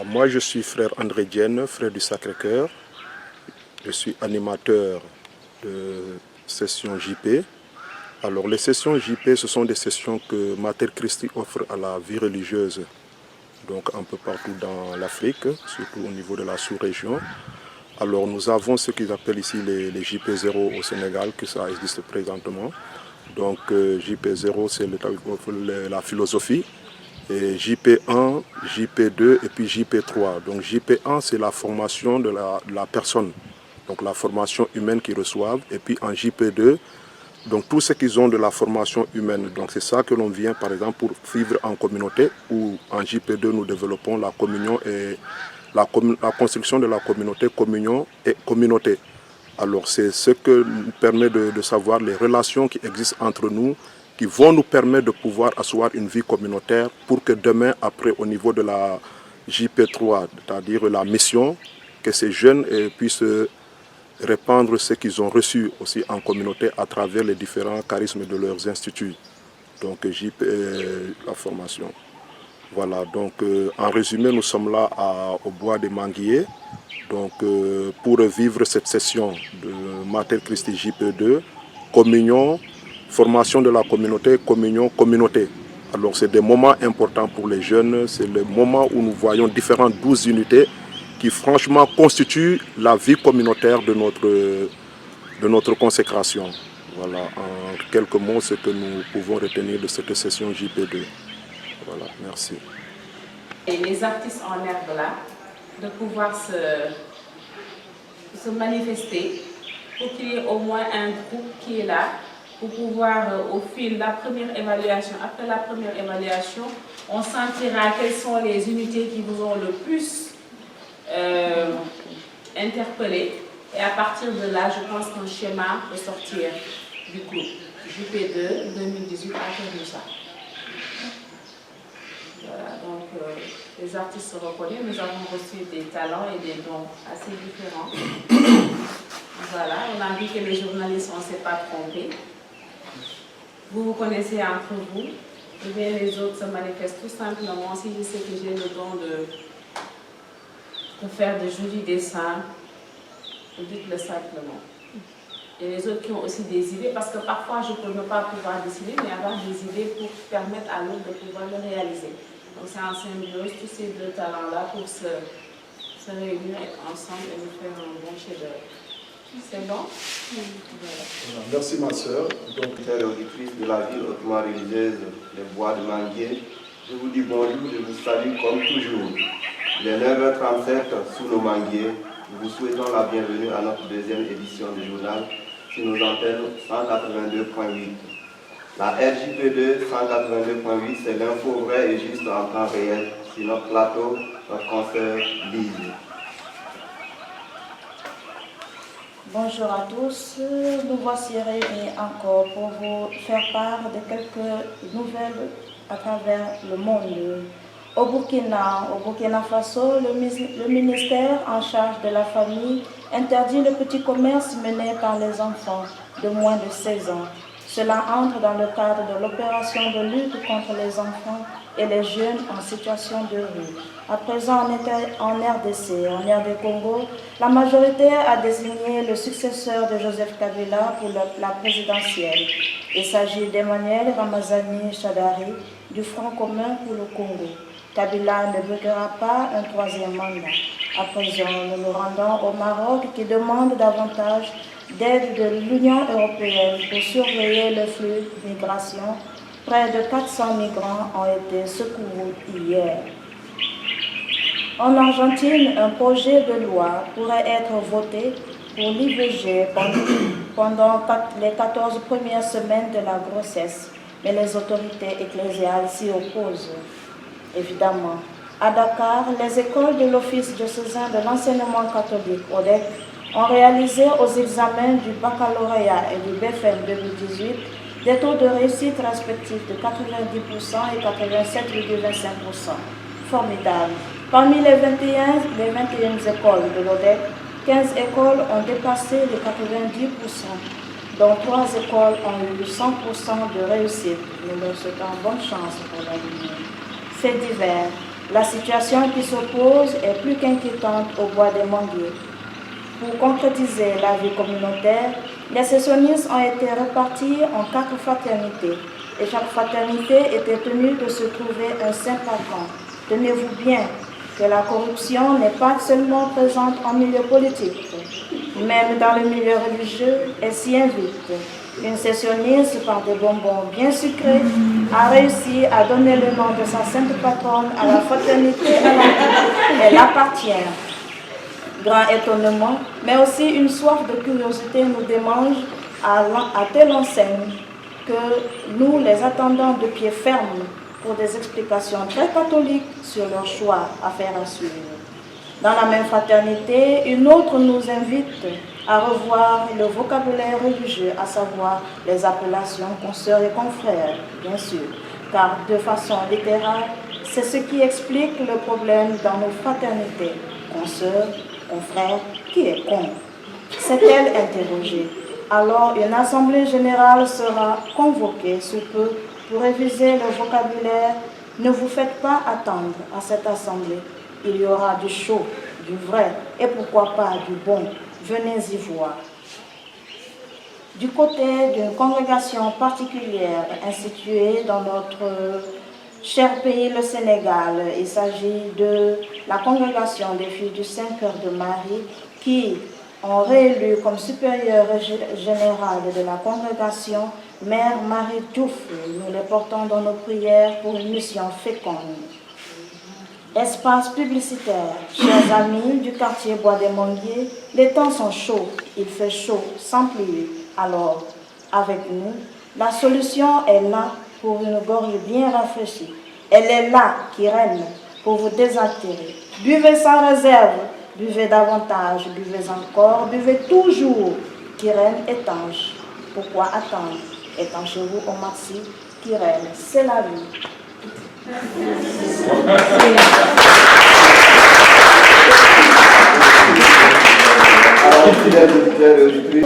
Moi, je suis frère André Dienne, frère du Sacré-Cœur. Je suis animateur de sessions JP. Alors, les sessions JP, ce sont des sessions que Mater Christi offre à la vie religieuse, donc un peu partout dans l'Afrique, surtout au niveau de la sous-région. Alors, nous avons ce qu'ils appellent ici les JP0 au Sénégal, que ça existe présentement. Donc, JP0, c'est la philosophie. Et JP1, JP2 et puis JP3. Donc JP1, c'est la formation de la personne, donc la formation humaine qu'ils reçoivent. Et puis en JP2, donc tout ce qu'ils ont de la formation humaine. Donc c'est ça que l'on vient par exemple pour vivre en communauté, où en JP2 nous développons la communion et la construction de la communauté, communion et communauté. Alors c'est ce que nous permet de savoir les relations qui existent entre nous, qui vont nous permettre de pouvoir asseoir une vie communautaire pour que demain, après, au niveau de la JP3, c'est-à-dire la mission, que ces jeunes puissent répandre ce qu'ils ont reçu aussi en communauté à travers les différents charismes de leurs instituts. Donc JP, la formation. Voilà, donc en résumé, nous sommes là au bois des Manguiers. Donc pour vivre cette session de Mater Christi JP2, communion, formation de la communauté, communion, communauté. Alors c'est des moments importants pour les jeunes, c'est le moment où nous voyons différentes 12 unités qui franchement constituent la vie communautaire de notre consécration. Voilà, en quelques mots, ce que nous pouvons retenir de cette session JP2. Voilà, merci. Et les artistes en herbe là, de pouvoir se manifester pour qu'il y ait au moins un groupe qui est là, pour pouvoir, au fil de la première évaluation, après la première évaluation, on sentira quelles sont les unités qui vous ont le plus interpellé. Et à partir de là, je pense qu'un schéma peut sortir du groupe. JP2 2018 à faire de ça. Voilà, donc les artistes se reconnaissent. Nous avons reçu des talents et des dons assez différents. Voilà, on a vu que les journalistes, on ne s'est pas trompé. Vous vous connaissez entre vous, et bien les autres se manifestent tout simplement. Si je sais que j'ai le don de faire de jolis dessins, dites-le simplement. Et les autres qui ont aussi des idées, parce que parfois je peux ne pas pouvoir décider, mais avoir des idées pour permettre à l'autre de pouvoir le réaliser. Donc c'est en symbiose, tous ces deux talents-là pour se réunir ensemble et nous faire un bon chef-d'œuvre. C'est bon? Voilà. Merci ma soeur. Donc, chère auditrice de la ville hautement religieuse, les bois de Manguiers, je vous dis bonjour, je vous salue comme toujours. Il est 9h37 sous nos manguiers. Nous vous souhaitons la bienvenue à notre deuxième édition du journal sur nos antennes 182.8. La RJP2 182.8, c'est l'info vrai et juste en temps réel. Sur notre plateau, notre consoeur Lise. Bonjour à tous, nous voici réunis encore pour vous faire part de quelques nouvelles à travers le monde. Au Burkina Faso, le ministère en charge de la famille interdit le petit commerce mené par les enfants de moins de 16 ans. Cela entre dans le cadre de l'opération de lutte contre les enfants et les jeunes en situation de rue. À présent, on était en RDC, en RD Congo. La majorité a désigné le successeur de Joseph Kabila pour la présidentielle. Il s'agit d'Emmanuel Ramazani Shadari du Front commun pour le Congo. Kabila ne bloquera pas un troisième mandat. À présent, nous nous rendons au Maroc qui demande davantage d'aide de l'Union européenne pour surveiller le flux de migration. Près de 400 migrants ont été secourus hier. En Argentine, un projet de loi pourrait être voté pour l'IVG pendant les 14 premières semaines de la grossesse, mais les autorités ecclésiales s'y opposent. Évidemment, à Dakar, les écoles de l'Office diocésain de l'enseignement catholique, ODEC, ont réalisé aux examens du baccalauréat et du BFM 2018 des taux de réussite respectifs de 90% et 87,25%. Formidable. Parmi les 21 écoles de l'ODEC, 15 écoles ont dépassé les 90%, dont 3 écoles ont eu 100% de réussite. Nous leur souhaitons bonne chance pour l'avenir. Fait divers. La situation qui s'oppose est plus qu'inquiétante au bois des manguiers. Pour concrétiser la vie communautaire, les sessionnistes ont été répartis en 4 fraternités et chaque fraternité était tenue de se trouver un saint patron. Tenez-vous bien que la corruption n'est pas seulement présente en milieu politique, même dans le milieu religieux, elle s'y invite. Une sessionniste, par des bonbons bien sucrés, a réussi à donner le nom de sa sainte patronne à la fraternité à laquelle elle appartient. Grand étonnement, mais aussi une soif de curiosité nous démange à telle enseigne que nous les attendons de pied ferme pour des explications très catholiques sur leur choix à faire à suivre. Dans la même fraternité, une autre nous invite à revoir le vocabulaire religieux, à savoir les appellations consoeurs et confrères, bien sûr, car de façon littérale, c'est ce qui explique le problème dans nos fraternités. Consoeurs, confrères, qui est con? S'est-elle interrogée? Alors une assemblée générale sera convoquée sous peu pour réviser le vocabulaire. Ne vous faites pas attendre à cette assemblée. Il y aura du chaud, du vrai et pourquoi pas du bon. Venez y voir. Du côté d'une congrégation particulière instituée dans notre cher pays, le Sénégal, il s'agit de la congrégation des filles du Saint-Cœur de Marie qui ont réélu comme supérieure générale de la congrégation Mère Marie Diouf. Nous les portons dans nos prières pour une mission féconde. Espace publicitaire. Chers amis du quartier Bois des Manguiers, les temps sont chauds, il fait chaud, sans pluie. Alors, avec nous, la solution est là pour une gorge bien rafraîchie. Elle est là qui règne pour vous désaltérer. Buvez sans réserve, buvez davantage, buvez encore, buvez toujours. Kyrène étanche. Pourquoi attendre? Étanchez-vous au maxi. Kyrène, c'est la vie. Alors, fidèles auditeurs et auditrices,